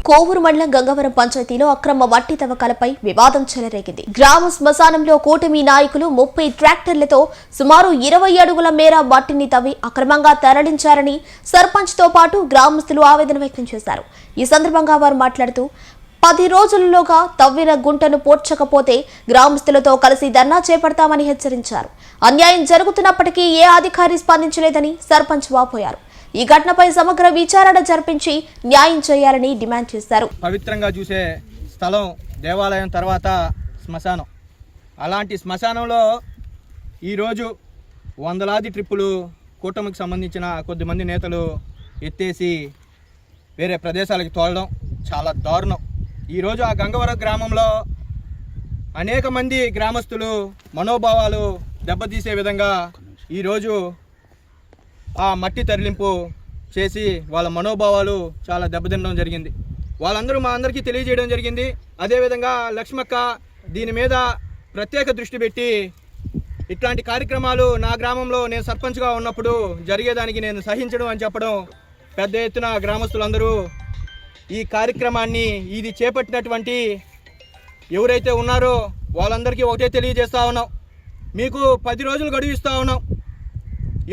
కోవూరు మండలం గంగవరం పంచాయతీలో అక్రమ మట్టి తవ్వకాలపై వివాదం చెలరేగింది. గ్రామ శ్మశానంలో కూటమి నాయకులు 30 ట్రాక్టర్లతో సుమారు 20 అడుగుల మేర మట్టిని తవ్వి అక్రమంగా తరలించారని సర్పంచ్ తో పాటు గ్రామస్తులు ఆవేదన వ్యక్తం చేశారు. ఈ సందర్భంగా వారు మాట్లాడుతూ 10 రోజుల్లోగా తవ్విన గుంటను పోడ్చకపోతే గ్రామస్తులతో కలిసి ధర్నా చేపడతామని హెచ్చరించారు. అన్యాయం జరుగుతున్నప్పటికీ ఏ అధికారి స్పందించలేదని సర్పంచ్ వాపోయారు. ఈ ఘటనపై సమగ్ర విచారణ జరిపించి న్యాయం చేయాలని డిమాండ్ చేశారు. పవిత్రంగా చూసే స్థలం దేవాలయం తర్వాత శ్మశానం. అలాంటి శ్మశానంలో ఈరోజు వందలాది ట్రిప్పులు కూటమికి సంబంధించిన కొద్దిమంది నేతలు ఎత్తేసి వేరే ప్రదేశాలకు తోలడం చాలా దారుణం. ఈరోజు ఆ గంగవరం గ్రామంలో అనేక మంది గ్రామస్తులు మనోభావాలు దెబ్బతీసే విధంగా ఈరోజు ఆ మట్టి తరలింపు చేసి వాళ్ళ మనోభావాలు చాలా దెబ్బతినడం జరిగింది. వాళ్ళందరూ మా అందరికీ తెలియజేయడం జరిగింది. అదేవిధంగా లక్ష్మక్క దీని మీద ప్రత్యేక దృష్టి పెట్టి ఇట్లాంటి కార్యక్రమాలు నా గ్రామంలో నేను సర్పంచ్గా ఉన్నప్పుడు జరిగేదానికి నేను సహించడం అని చెప్పడం, పెద్ద ఎత్తున గ్రామస్తులందరూ ఈ కార్యక్రమాన్ని ఇది చేపట్టినటువంటి ఎవరైతే ఉన్నారో వాళ్ళందరికీ ఒకటే తెలియజేస్తూ ఉన్నాం. మీకు 10 రోజులు గడువు ఇస్తూ ఉన్నాం.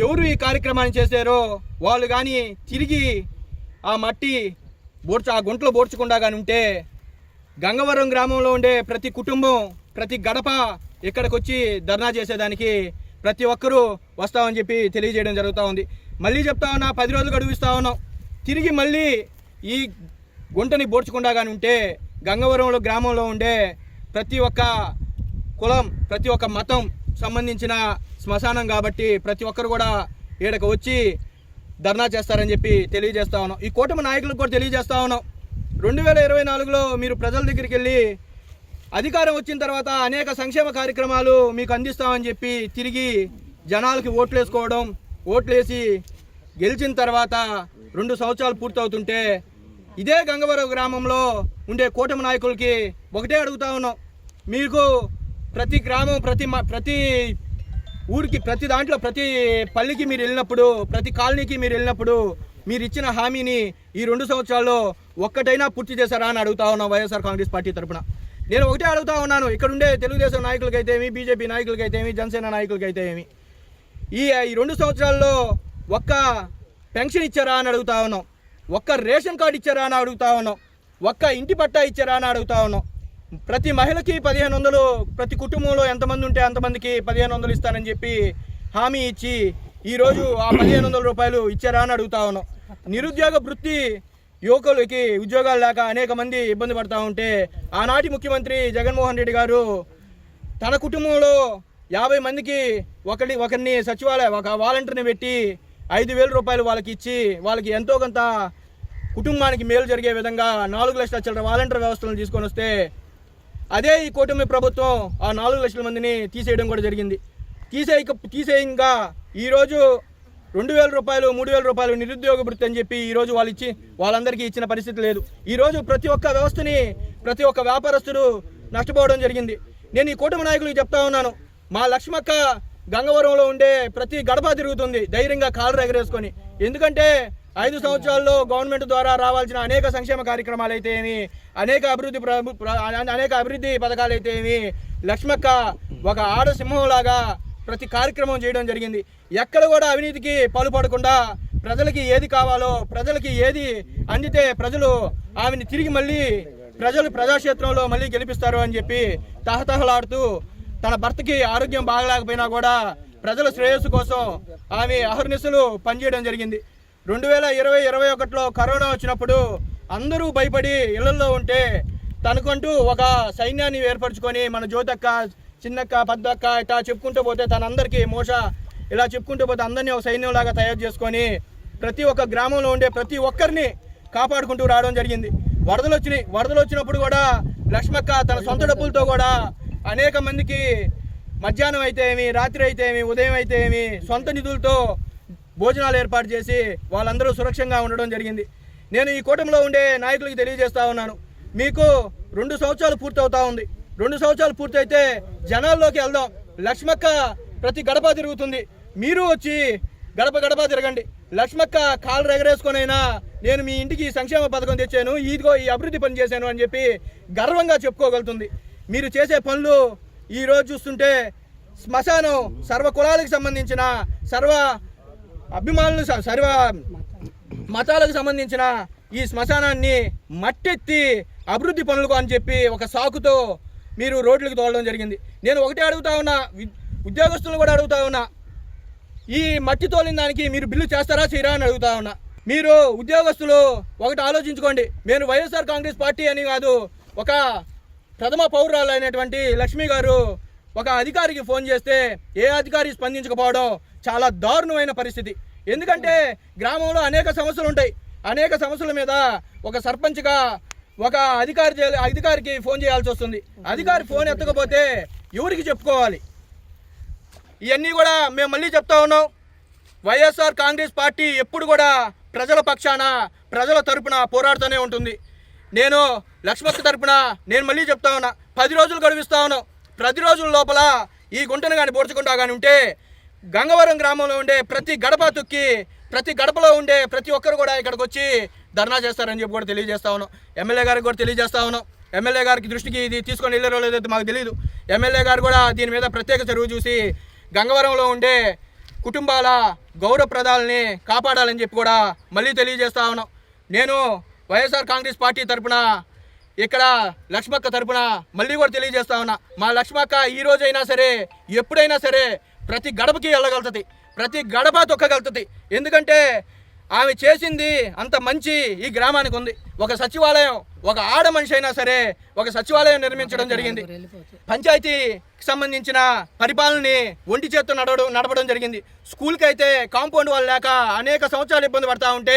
ఎవరు ఈ కార్యక్రమాన్ని చేశారో వాళ్ళు కానీ తిరిగి ఆ మట్టి ఆ గుంటలో బోడ్చకుండా కానీ ఉంటే గంగవరం గ్రామంలో ఉండే ప్రతి కుటుంబం ప్రతి గడప ఇక్కడికి వచ్చి ధర్నా చేసేదానికి ప్రతి ఒక్కరూ వస్తామని చెప్పి తెలియజేయడం జరుగుతూ ఉంది. మళ్ళీ చెప్తా ఉన్నా, 10 రోజులు గడువు ఇస్తూ ఉన్నాం. తిరిగి మళ్ళీ ఈ గుంటని బోడ్చకుండా కానీ ఉంటే గంగవరంలో గ్రామంలో ఉండే ప్రతి ఒక్క కులం ప్రతి ఒక్క మతం సంబంధించిన శ్మశానం కాబట్టి ప్రతి ఒక్కరు కూడా ఈడకు వచ్చి ధర్నా చేస్తారని చెప్పి తెలియజేస్తా ఉన్నాం. ఈ కూటమి నాయకులకు కూడా తెలియజేస్తా ఉన్నాం. 2024లో మీరు ప్రజల దగ్గరికి వెళ్ళి అధికారం వచ్చిన తర్వాత అనేక సంక్షేమ కార్యక్రమాలు మీకు అందిస్తామని చెప్పి తిరిగి జనాలకి ఓట్లేసుకోవడం, ఓట్లేసి గెలిచిన తర్వాత 2 సంవత్సరాలు పూర్తవుతుంటే ఇదే గంగవరం గ్రామంలో ఉండే కూటమి నాయకులకి ఒకటే అడుగుతా ఉన్నాం. మీకు ప్రతి గ్రామం ప్రతి ఊరికి ప్రతి దాంట్లో ప్రతి పల్లికి మీరు వెళ్ళినప్పుడు ప్రతి కాలనీకి మీరు వెళ్ళినప్పుడు మీరు ఇచ్చిన హామీని ఈ 2 సంవత్సరాల్లో ఒక్కటైనా పూర్తి చేశారా అని అడుగుతా ఉన్నాం వైఎస్ఆర్ కాంగ్రెస్ పార్టీ తరఫున. నేను ఒకటే అడుగుతా ఉన్నాను, ఇక్కడ ఉండే తెలుగుదేశం నాయకులకైతే ఏమి, బీజేపీ నాయకులకైతే ఏమి, జనసేన నాయకులకైతే ఏమి, ఈ 2 సంవత్సరాల్లో ఒక్క పెన్షన్ ఇచ్చారా అని అడుగుతా ఉన్నాం, ఒక్క రేషన్ కార్డు ఇచ్చారా అని అడుగుతా ఉన్నాం, ఒక్క ఇంటి పట్టా ఇచ్చారా అని అడుగుతా ఉన్నాం. ప్రతి మహిళకి 1500, ప్రతి కుటుంబంలో ఎంతమంది ఉంటే అంతమందికి 1500 ఇస్తానని చెప్పి హామీ ఇచ్చి ఈరోజు ఆ 1500 రూపాయలు ఇచ్చారా అని అడుగుతా ఉన్నాం. నిరుద్యోగ వృత్తి యువకులకి ఉద్యోగాలు లేక అనేక మంది ఇబ్బంది పడతా ఉంటే ఆనాటి ముఖ్యమంత్రి జగన్మోహన్ రెడ్డి గారు తన కుటుంబంలో 50 మందికి ఒకరిని ఒక వాలంటీర్ని పెట్టి 5000 రూపాయలు వాళ్ళకి ఇచ్చి వాళ్ళకి ఎంతో కొంత కుటుంబానికి మేలు జరిగే విధంగా 4 లక్షల చిల్లర వాలంటీర్ వ్యవస్థలను తీసుకొని వస్తే అదే ఈ కూటమి ప్రభుత్వం ఆ 4 లక్షల మందిని తీసేయడం కూడా జరిగింది. తీసేయంగా ఈరోజు 2000 రూపాయలు 3000 రూపాయలు నిరుద్యోగ వృత్తి అని చెప్పి ఈరోజు వాళ్ళందరికీ ఇచ్చిన పరిస్థితి లేదు. ఈరోజు ప్రతి ఒక్క వ్యవస్థని ప్రతి ఒక్క వ్యాపారస్తుడు నష్టపోవడం జరిగింది. నేను ఈ కూటమి నాయకులకు చెప్తా ఉన్నాను, మా లక్ష్మక్క గంగవరంలో ఉండే ప్రతి గడప తిరుగుతుంది ధైర్యంగా కాళ్ళు ఎగరేసుకొని. ఎందుకంటే 5 సంవత్సరాల్లో గవర్నమెంట్ ద్వారా రావాల్సిన అనేక సంక్షేమ కార్యక్రమాలు అయితే ఏమి, అనేక అభివృద్ధి పథకాలు అయితే ఏమి, లక్ష్మక్క ఒక ఆడసింహంలాగా ప్రతి కార్యక్రమం చేయడం జరిగింది. ఎక్కడ కూడా అవినీతికి పాల్పడకుండా ప్రజలకి ఏది కావాలో ప్రజలకి ఏది అందితే ప్రజలు ఆమెను తిరిగి మళ్ళీ ప్రజాక్షేత్రంలో మళ్ళీ గెలిపిస్తారు అని చెప్పి తహతహలాడుతూ తన భర్తకి ఆరోగ్యం బాగలేకపోయినా కూడా ప్రజల శ్రేయస్సు కోసం ఆమె అహర్నిశలు పనిచేయడం జరిగింది. 2020-21లో కరోనా వచ్చినప్పుడు అందరూ భయపడి ఇళ్లలో ఉంటే తనకంటూ ఒక సైన్యాన్ని ఏర్పరచుకొని మన జ్యోతక్క, చిన్నక్క, పెద్దక్క ఇట్లా చెప్పుకుంటూ పోతే తనందరికీ ఇలా చెప్పుకుంటూ పోతే అందరినీ ఒక సైన్యంలాగా తయారు చేసుకొని ప్రతి ఒక్క గ్రామంలో ఉండే ప్రతి ఒక్కరిని కాపాడుకుంటూ రావడం జరిగింది. వరదలు వచ్చినప్పుడు కూడా లక్ష్మక్క తన సొంత డబ్బులతో కూడా అనేక మందికి మధ్యాహ్నం అయితే ఏమి, రాత్రి అయితే ఏమి, ఉదయం అయితే ఏమి సొంత నిధులతో భోజనాలు ఏర్పాటు చేసి వాళ్ళందరూ సురక్షంగా ఉండడం జరిగింది. నేను ఈ కూటమిలో ఉండే నాయకులకి తెలియజేస్తా ఉన్నాను, మీకు 2 సంవత్సరాలు పూర్తవుతా ఉంది. 2 సంవత్సరాలు పూర్తయితే జనాల్లోకి వెళ్దాం. లక్ష్మక్క ప్రతి గడప తిరుగుతుంది, మీరు వచ్చి గడప తిరగండి. లక్ష్మక్క కాళ్ళు ఎగరేసుకొనైనా నేను మీ ఇంటికి ఈ సంక్షేమ పథకం తెచ్చాను, ఇదిగో ఈ అభివృద్ధి పని చేశాను అని చెప్పి గర్వంగా చెప్పుకోగలుగుతుంది. మీరు చేసే పనులు ఈరోజు చూస్తుంటే శ్మశానం సర్వ కులాలకు సంబంధించిన, సర్వ అభిమానులు, సర్వ మతాలకు సంబంధించిన ఈ శ్మశానాన్ని మట్టెత్తి అభివృద్ధి పనులకు అని చెప్పి ఒక సాకుతో మీరు రోడ్లకు తోలడం జరిగింది. నేను ఒకటే అడుగుతా ఉన్నా, ఉద్యోగస్తులను కూడా అడుగుతా ఉన్నా, ఈ మట్టి తోలిన దానికి మీరు బిల్లు చేస్తారా చేయరా అని అడుగుతా ఉన్నా. మీరు ఉద్యోగస్తులు ఒకటి ఆలోచించుకోండి. నేను వైఎస్ఆర్ కాంగ్రెస్ పార్టీ అని కాదు, ఒక ప్రథమ పౌరురాలు అయినటువంటి లక్ష్మి గారు ఒక అధికారికి ఫోన్ చేస్తే ఏ అధికారి స్పందించకపోవడం చాలా దారుణమైన పరిస్థితి. ఎందుకంటే గ్రామంలో అనేక సమస్యలు ఉంటాయి. అనేక సమస్యల మీద ఒక సర్పంచ్గా ఒక అధికారికి ఫోన్ చేయాల్సి వస్తుంది. అధికారి ఫోన్ ఎత్తకపోతే ఎవరికి చెప్పుకోవాలి? ఇవన్నీ కూడా మేము మళ్ళీ చెప్తా ఉన్నాం. వైఎస్ఆర్ కాంగ్రెస్ పార్టీ ఎప్పుడు కూడా ప్రజల పక్షాన, ప్రజల తరపున పోరాడుతూనే ఉంటుంది. నేను లక్ష్మక్క తరపున నేను మళ్ళీ చెప్తా ఉన్నా, 10 రోజులు గడువిస్తా ఉన్నాం. 10 రోజుల లోపల ఈ గుంటను కానీ బోడ్చకుండా కానీ ఉంటే గంగవరం గ్రామంలో ఉండే ప్రతి గడప తొక్కి, ప్రతి గడపలో ఉండే ప్రతి ఒక్కరు కూడా ఇక్కడికి వచ్చి ధర్నా చేస్తారని చెప్పి కూడా తెలియజేస్తా ఉన్నాం. ఎమ్మెల్యే గారికి కూడా తెలియజేస్తా ఉన్నాం. ఎమ్మెల్యే గారికి దృష్టికి ఇది తీసుకొని వెళ్ళారో లేదో మాకు తెలియదు. ఎమ్మెల్యే గారు కూడా దీని మీద ప్రత్యేక చొరవ చూసి గంగవరంలో ఉండే కుటుంబాల గౌరవప్రదాలని కాపాడాలని చెప్పి కూడా మళ్ళీ తెలియజేస్తా ఉన్నాం. నేను వైఎస్ఆర్ కాంగ్రెస్ పార్టీ తరఫున ఇక్కడ లక్ష్మక్క తరఫున మళ్ళీ కూడా తెలియజేస్తా ఉన్నా, మా లక్ష్మక్క ఈ రోజైనా సరే, ఎప్పుడైనా సరే ప్రతి గడపకి వెళ్ళగలుగుతుంది, ప్రతి గడప తొక్కగలుగుతుంది. ఎందుకంటే ఆమె చేసింది అంత మంచి ఈ గ్రామానికి ఉంది. ఒక సచివాలయం, ఒక ఆడ మనిషి అయినా సరే ఒక సచివాలయం నిర్మించడం జరిగింది. పంచాయతీకి సంబంధించిన పరిపాలనని ఒంటి చేత్తో నడపడం జరిగింది. స్కూల్కి అయితే కాంపౌండ్ వాళ్ళు లేక అనేక సంవత్సరాలు ఇబ్బంది పడతా ఉంటే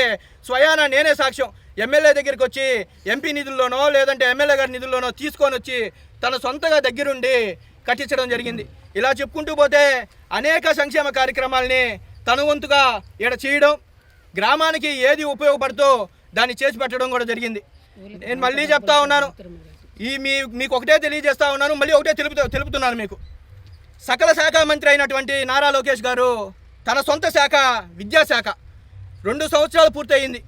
స్వయాన నేనే సాక్ష్యం. ఎమ్మెల్యే దగ్గరికి వచ్చి ఎంపీ నిధుల్లోనో లేదంటే ఎమ్మెల్యే గారి నిధుల్లోనో తీసుకొని వచ్చి తన సొంతగా దగ్గరుండి కట్టించడం జరిగింది. ఇలా చెప్పుకుంటూ పోతే అనేక సంక్షేమ కార్యక్రమాలని తన వంతుగా ఇక్కడ చేయడం, గ్రామానికి ఏది ఉపయోగపడుతో దాన్ని చేసి పెట్టడం కూడా జరిగింది. నేను మళ్ళీ చెప్తా ఉన్నాను, మీకు ఒకటే తెలియజేస్తా ఉన్నాను, మళ్ళీ ఒకటే తెలుపుతున్నాను మీకు. సకల శాఖ మంత్రి అయినటువంటి నారా లోకేష్ గారు తన సొంత శాఖ విద్యాశాఖ 2 సంవత్సరాలు పూర్తయింది.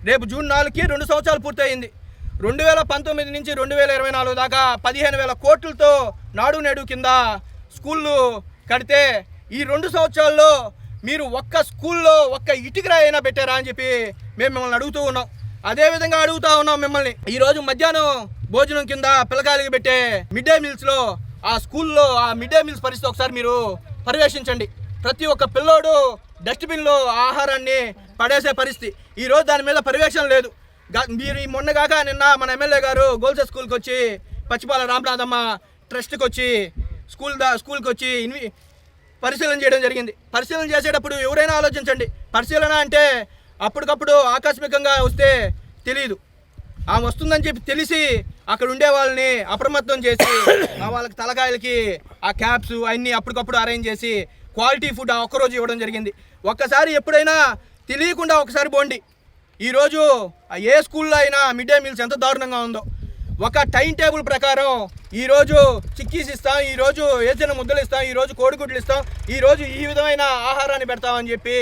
రేపు జూన్ 4కి 2 సంవత్సరాలు పూర్తయింది. 2019 నుంచి 2024 దాకా 15,000 కోట్లతో నాడు నేడు కింద స్కూళ్ళు కడితే ఈ 2 సంవత్సరాల్లో మీరు ఒక్క స్కూల్లో ఒక్క ఇటుకరా అయినా పెట్టారా అని చెప్పి మేము మిమ్మల్ని అడుగుతూ ఉన్నాం. అదేవిధంగా అడుగుతూ ఉన్నాం మిమ్మల్ని, ఈరోజు మధ్యాహ్నం భోజనం కింద పిల్లకాయలకి పెట్టే మిడ్ డే మీల్స్లో ఆ స్కూల్లో ఆ మిడ్ డే మీల్స్ పరిస్థితి ఒకసారి మీరు పర్యవేక్షించండి. ప్రతి ఒక్క పిల్లోడు డస్ట్బిన్లో ఆహారాన్ని పడేసే పరిస్థితి. ఈరోజు దాని మీద పర్యవేక్షణ లేదు. మీరు మొన్నగాక నిన్న మన ఎమ్మెల్యే గారు గోల్సే స్కూల్కి వచ్చి, పచ్చిపాల రామనాథమ్మ ట్రస్ట్కి వచ్చి స్కూల్కి వచ్చి పరిశీలన చేయడం జరిగింది. పరిశీలన చేసేటప్పుడు ఎవరైనా ఆలోచించండి, పరిశీలన అంటే అప్పటికప్పుడు ఆకస్మికంగా వస్తే తెలియదు. ఆమె వస్తుందని చెప్పి తెలిసి అక్కడ ఉండే వాళ్ళని అప్రమత్తం చేసి వాళ్ళకి తలకాయలకి ఆ క్యాప్స్ అన్నీ అప్పటికప్పుడు అరేంజ్ చేసి క్వాలిటీ ఫుడ్ ఆ ఒక్కరోజు ఇవ్వడం జరిగింది. ఒక్కసారి ఎప్పుడైనా తెలియకుండా ఒకసారి పోండి. ఈరోజు ఏ స్కూల్లో అయినా మిడ్ డే మీల్స్ ఎంత దారుణంగా ఉందో. ఒక టైం టేబుల్ ప్రకారం ఈరోజు చిక్కీస్ ఇస్తాం, ఈరోజు ఏదైనా ముద్దలు ఇస్తాం, ఈరోజు కోడిగుడ్లు ఇస్తాం, ఈరోజు ఈ విధమైన ఆహారాన్ని పెడతామని చెప్పి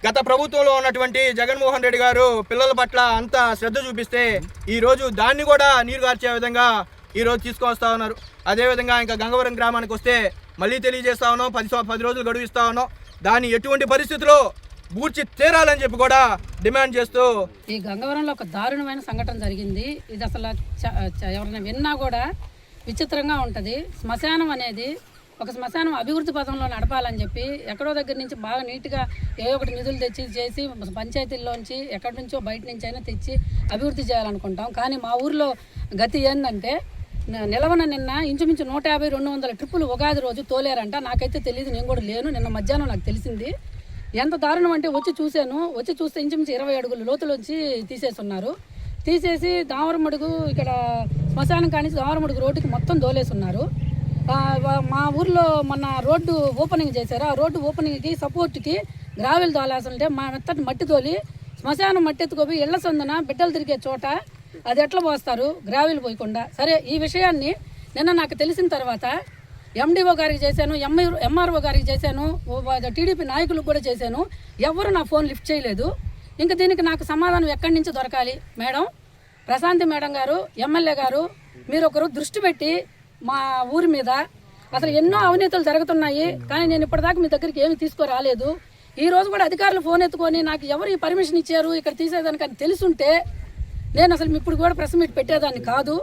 గత ప్రభుత్వంలో ఉన్నటువంటి జగన్మోహన్ రెడ్డి గారు పిల్లల పట్ల అంత శ్రద్ధ చూపిస్తే ఈరోజు దాన్ని కూడా నీరు గార్చే విధంగా ఈరోజు తీసుకొస్తా ఉన్నారు. అదేవిధంగా ఇంకా గంగవరం గ్రామానికి వస్తే మళ్ళీ తెలియజేస్తా ఉన్నాం, 10 రోజులు గడువు ఇస్తా ఉన్నాం. దాన్ని ఎటువంటి పరిస్థితుల్లో పూడ్చి తీరాలని చెప్పి కూడా డిమాండ్ చేస్తూ ఈ గంగవరంలో ఒక దారుణమైన సంఘటన జరిగింది. ఇది అసలు ఎవరైనా విన్నా కూడా విచిత్రంగా ఉంటుంది. శ్మశానం అనేది ఒక శ్మశానం అభివృద్ధి పథంలో నడపాలని చెప్పి ఎక్కడో దగ్గర నుంచి బాగా నీట్గా ఏదో ఒకటి నిధులు తెచ్చి చేసి పంచాయతీల్లోంచి ఎక్కడి నుంచో బయట నుంచి అయినా తెచ్చి అభివృద్ధి చేయాలనుకుంటాం. కానీ మా ఊర్లో గతి ఏంటంటే నిన్న ఇంచుమించు 150-200 ట్రిప్పులు ఉగాది రోజు తోలేరంట. నాకైతే తెలియదు, నేను కూడా లేను. నిన్న మధ్యాహ్నం నాకు తెలిసింది. ఎంత దారుణం అంటే వచ్చి చూస్తే ఇంచుమించు 20 అడుగుల లోతులోంచి తీసేస్తున్నారు. తీసేసి దామరమడుగు ఇక్కడ శ్మశానం కానీ దామరమడుగు రోడ్డుకి మొత్తం దోలేస్తున్నారు. మా ఊర్లో మొన్న రోడ్డు ఓపెనింగ్ చేశారు. ఆ రోడ్డు ఓపెనింగ్కి సపోర్ట్కి గ్రావెల్ దోలాల్సింటే మా మెత్తటి మట్టి తోలి శ్మశానం మట్టి ఎత్తుకోపోయి ఇళ్ల సందున బిడ్డలు తిరిగే చోట అది ఎట్లా పోస్తారు గ్రావెల్ పోయకుండా? సరే, ఈ విషయాన్ని నిన్న నాకు తెలిసిన తర్వాత ఎండిఓ గారికి చేశాను, ఎంఆర్ఓ గారికి చేశాను, టీడీపీ నాయకులకు కూడా చేశాను. ఎవరు నా ఫోన్ లిఫ్ట్ చేయలేదు. ఇంకా దీనికి నాకు సమాధానం ఎక్కడి నుంచి దొరకాలి? మేడం, ప్రశాంతి మేడం గారు, ఎమ్మెల్యే గారు, మీరు ఒకరు దృష్టి పెట్టి మా ఊరి మీద అసలు ఎన్నో అవినీతులు జరుగుతున్నాయి, కానీ నేను ఇప్పటిదాకా మీ దగ్గరికి ఏమి తీసుకురాలేదు. ఈ రోజు కూడా అధికారులు ఫోన్ ఎత్తుకొని నాకు ఎవరు ఈ పర్మిషన్ ఇచ్చారు ఇక్కడ తీసేదానికి అని తెలుసుంటే నేను అసలు ఇప్పుడు కూడా ప్రెస్ మీట్ పెట్టేదాన్ని కాదు.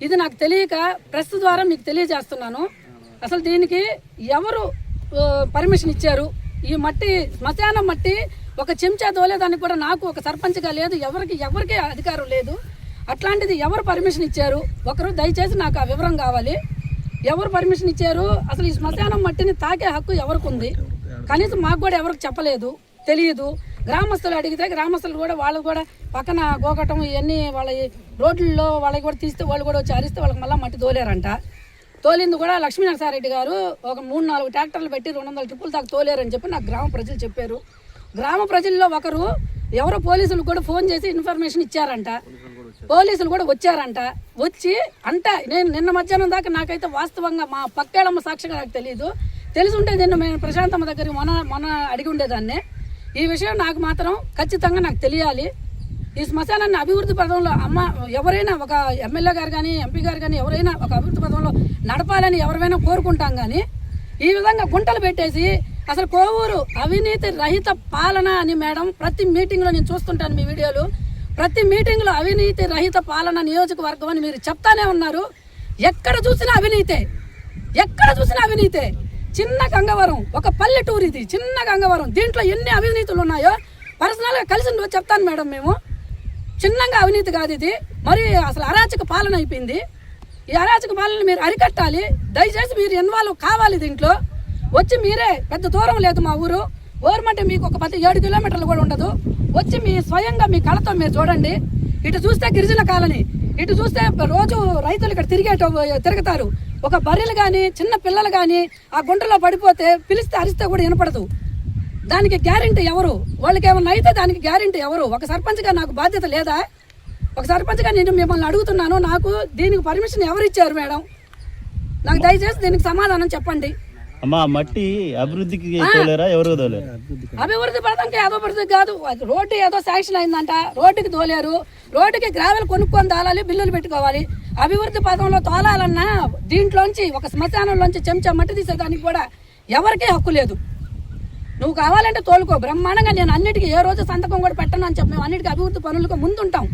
ఇది నాకు తెలియక ప్రెస్ ద్వారా మీకు తెలియజేస్తున్నాను. అసలు దీనికి ఎవరు పర్మిషన్ ఇచ్చారు? ఈ మట్టి శ్మశానం మట్టి ఒక చెంచా దోలేదానికి కూడా నాకు ఒక సర్పంచ్గా లేదు, ఎవరికి అధికారం లేదు. అట్లాంటిది ఎవరు పర్మిషన్ ఇచ్చారు? ఒకరు దయచేసి నాకు ఆ వివరం కావాలి. ఎవరు పర్మిషన్ ఇచ్చారు? అసలు ఈ శ్మశానం మట్టిని తాకే హక్కు ఎవరికి ఉంది? కనీసం మాకు కూడా ఎవరికి చెప్పలేదు, తెలియదు. గ్రామస్తులు అడిగితే గ్రామస్తులు కూడా వాళ్ళు కూడా పక్కన గోకటం ఇవన్నీ వాళ్ళ రోడ్లలో వాళ్ళకి కూడా తీస్తే వాళ్ళు కూడా వచ్చి అరిస్తే వాళ్ళకి మళ్ళీ మట్టి తోలేరంట. తోలింది కూడా లక్ష్మీనరసారెడ్డి గారు ఒక 3-4 ట్రాక్టర్లు పెట్టి 200 ట్రిప్పులు దాకా తోలేరని చెప్పి నాకు గ్రామ ప్రజలు చెప్పారు. గ్రామ ప్రజల్లో ఒకరు ఎవరో పోలీసులు కూడా ఫోన్ చేసి ఇన్ఫర్మేషన్ ఇచ్చారంట. పోలీసులు కూడా వచ్చారంట. వచ్చి అంటే నేను నిన్న మధ్యాహ్నం దాకా నాకైతే వాస్తవంగా మా పక్కేళ్ళమ్మ సాక్షిగా నాకు తెలియదు. తెలుసుంటే నేను ప్రశాంతమ్మ దగ్గర మొన్న అడిగి ఉండేదాన్ని. ఈ విషయం నాకు మాత్రం ఖచ్చితంగా నాకు తెలియాలి. ఈ శ్మశానాన్ని అభివృద్ధి పథంలో ఎవరైనా ఒక ఎమ్మెల్యే గారు కానీ ఎంపీ గారు కానీ ఎవరైనా ఒక అభివృద్ధి పథంలో నడపాలని ఎవరైనా కోరుకుంటాం, కానీ ఈ విధంగా గుంటలు పెట్టేసి అసలు కోవూరు అవినీతి రహిత పాలన అని మేడం ప్రతి మీటింగ్లో నేను చూస్తుంటాను మీ వీడియోలు. ప్రతి మీటింగ్లో అవినీతి రహిత పాలన నియోజకవర్గం అని మీరు చెప్తానే ఉన్నారు. ఎక్కడ చూసినా అవినీతే, ఎక్కడ చూసినా అవినీతే. చిన్న గంగవరం ఒక పల్లెటూరు, ఇది చిన్న గంగవరం. దీంట్లో ఎన్ని అవినీతులు ఉన్నాయో పర్సనల్గా కలిసి చెప్తాను మేడం. మేము చిన్నగా అవినీతి కాదు ఇది, మరి అసలు అరాచక పాలన అయిపోయింది. ఈ అరాచక పాలన మీరు అరికట్టాలి. దయచేసి మీరు ఇన్వాల్వ్ కావాలి దీంట్లో. వచ్చి మీరే, పెద్ద దూరం లేదు మా ఊరు ఓరమంటే మీకు ఒక 17 కిలోమీటర్లు కూడా ఉండదు. వచ్చి మీ స్వయంగా మీ కళతో మీరు చూడండి. ఇటు చూస్తే గిరిజన కాలనీ, ఇటు చూస్తే రోజు రైతులు ఇక్కడ తిరుగుతారు. ఒక బర్రెలు కానీ చిన్న పిల్లలు కానీ ఆ గుంటలో పడిపోతే పిలిస్తే అరిస్తే కూడా వినపడదు. దానికి గ్యారెంటీ ఎవరు? వాళ్ళకి ఏమన్నా అయితే దానికి గ్యారెంటీ ఎవరు? ఒక సర్పంచ్గా నాకు బాధ్యత లేదా? ఒక సర్పంచ్గా నేను మిమ్మల్ని అడుగుతున్నాను, నాకు దీనికి పర్మిషన్ ఎవరు ఇచ్చారు మేడం? నాకు దయచేసి దీనికి సమాధానం చెప్పండి. అమ్మా, మట్టి అభివృద్ధికి తోలేరా? ఎవరు తోలేరు? అభివృద్ధి పథకంకి అభివృద్ధి కాదు. రోడ్డు ఏదో శాంక్షన్ అయిందంట, రోడ్డుకి తోలేరు. రోడ్డుకి గ్రావెల్ కొనుక్కొని తోలాలి, బిల్లులు పెట్టుకోవాలి. అభివృద్ధి పథకంలో తోలాలన్నా దీంట్లోంచి ఒక శ్మశానంలోంచి చెంచా మట్టి తీసేదానికి కూడా ఎవరికీ హక్కు లేదు. నువ్వు కావాలంటే తోలుకో బ్రహ్మాండంగా. నేను అన్నిటికీ ఏ రోజు సంతకం కూడా పెట్టను అని చెప్పి మేము అన్నిటికీ అభివృద్ధి పనులకు ముందుంటాం.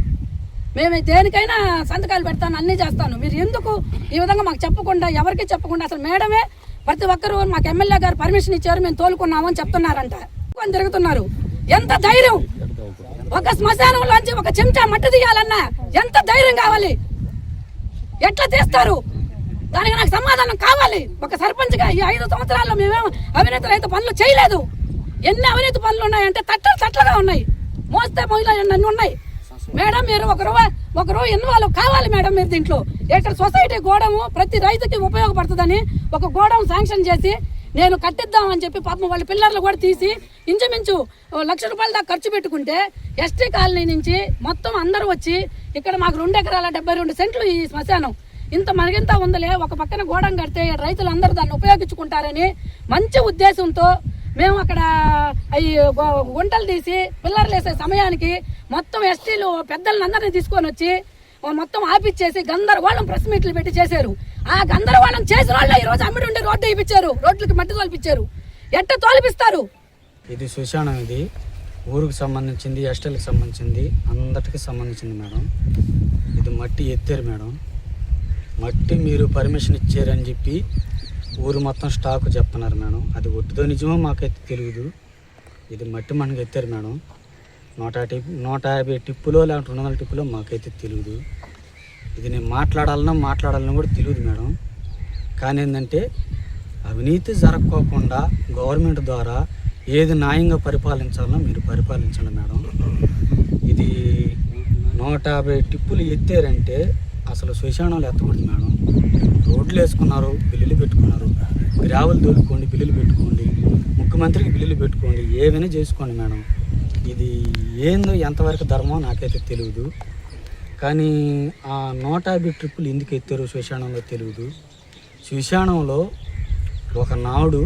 మేము దేనికైనా సంతకాలు పెడతాను, అన్నీ చేస్తాను. మీరు ఎందుకు ఈ విధంగా మాకు చెప్పకుండా, ఎవరికి చెప్పకుండా, అసలు మేడమే ప్రతి ఒక్కరు మాకు ఎమ్మెల్యే గారు పర్మిషన్ ఇచ్చారు, మేము తోలుకున్నాము అని చెప్తున్నారంట. తిరుగుతున్నారు. ఎంత ధైర్యం! ఒక శ్మశానంలోంచి ఒక చెంచా మట్టి తీయాలన్నా ఎంత ధైర్యం కావాలి? ఎట్లా తీస్తారు? దానికి నాకు సమాధానం కావాలి. ఒక సర్పంచ్గా ఈ 5 సంవత్సరాల్లో మేమేమో అవినీతి రహిత పనులు చేయలేదు. ఎన్ని అవినీతి పనులు ఉన్నాయంటే తట్టలుగా ఉన్నాయి. మోస్తే మహిళలు అన్నీ ఉన్నాయి. మేడం మీరు ఒకరు ఇన్వాల్వ్ కావాలి మేడం. మీరు దీంట్లో ఇక్కడ సొసైటీ గోడము ప్రతి రైతుకి ఉపయోగపడుతుందని ఒక గోడౌన్ శాంక్షన్ చేసి నేను కట్టిద్దామని చెప్పి పాపం వాళ్ళ పిల్లర్లు కూడా తీసి ఇంచుమించు 1 లక్ష రూపాయల దాకా ఖర్చు పెట్టుకుంటే ఎస్టీ కాలనీ నుంచి మొత్తం అందరూ వచ్చి ఇక్కడ మాకు 2 ఎకరాల 72 సెంట్లు ఈ శ్మశానం మనకింత ఉందలే, ఒక పక్కన గోడం కడితే రైతులందరూ దాన్ని ఉపయోగించుకుంటారని మంచి ఉద్దేశంతో మేము అక్కడ అవి గుంటలు తీసి పిల్లర్లు వేసే సమయానికి మొత్తం ఎస్టీలు పెద్దలందరినీ తీసుకొని వచ్చి మొత్తం ఆపిచ్చేసి గందరగోళం ప్రెస్ మీట్లు పెట్టి చేశారు. ఆ గందరగోళం చేసిన వాళ్ళు ఈ రోజు అమ్మిడి ఉండి రోడ్డు వేయించారు, రోడ్లకి మట్టి తోలిపించారు. ఎట్ట తోలిపిస్తారు? ఇది శ్మశానం, ఇది ఊరికి సంబంధించింది, ఎస్టీలకు సంబంధించింది, అందరికీ సంబంధించింది మేడం. ఇది మట్టి ఎత్తారు మేడం. మట్టి మీరు పర్మిషన్ ఇచ్చారని చెప్పి ఊరు మొత్తం స్టాక్ చెప్తున్నారు మేడం. అది ఒట్టిదో నిజమో మాకైతే తెలియదు. ఇది మట్టి మనకి ఎత్తారు మేడం. 150 టిప్పులో లేకపోతే 200 టిప్పులో మాకైతే తెలియదు. ఇది నేను మాట్లాడాలన్నా కూడా తెలియదు మేడం. కానీ ఏంటంటే అవినీతి జరగకోకుండా గవర్నమెంట్ ద్వారా ఏది న్యాయంగా పరిపాలించాలో మీరు పరిపాలించండి మేడం. ఇది 150 టిప్పులు ఎత్తారంటే అసలు శ్మశానాలు ఎత్తకూడదు మేడం. రోడ్లు వేసుకున్నారు, బిల్లులు పెట్టుకున్నారు. గ్రావెల్ తోలుకోండి, బిల్లులు పెట్టుకోండి. ముఖ్యమంత్రికి బిల్లులు పెట్టుకోండి, ఏమైనా చేసుకోండి మేడం. ఇది ఏందో ఎంతవరకు ధర్మం నాకైతే తెలియదు. కానీ ఆ 150 ట్రిప్పులు ఎందుకు ఎత్తారు శ్మశానంలో తెలియదు. శ్మశానంలో ఒకనాడు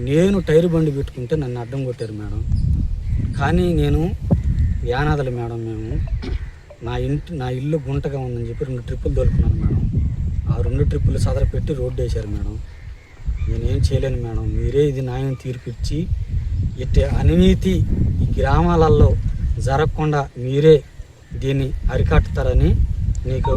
నేను టైర్ బండి పెట్టుకుంటే నన్ను అడ్డం కొట్టారు మేడం. కానీ నేను యానాదులు మేడం. మేము నా ఇల్లు గుంటగా ఉందని చెప్పి 2 ట్రిప్పులు తోలుకున్నాను మేడం. ఆ 2 ట్రిప్పులు సదర పెట్టి రోడ్డు వేశారు మేడం. నేనేం చేయలేను మేడం. మీరే ఇది న్యాయం తీర్పిచ్చి ఇట్టే అవినీతి ఈ గ్రామాలలో జరగకుండా మీరే దీన్ని అరికట్టుతారని నీకు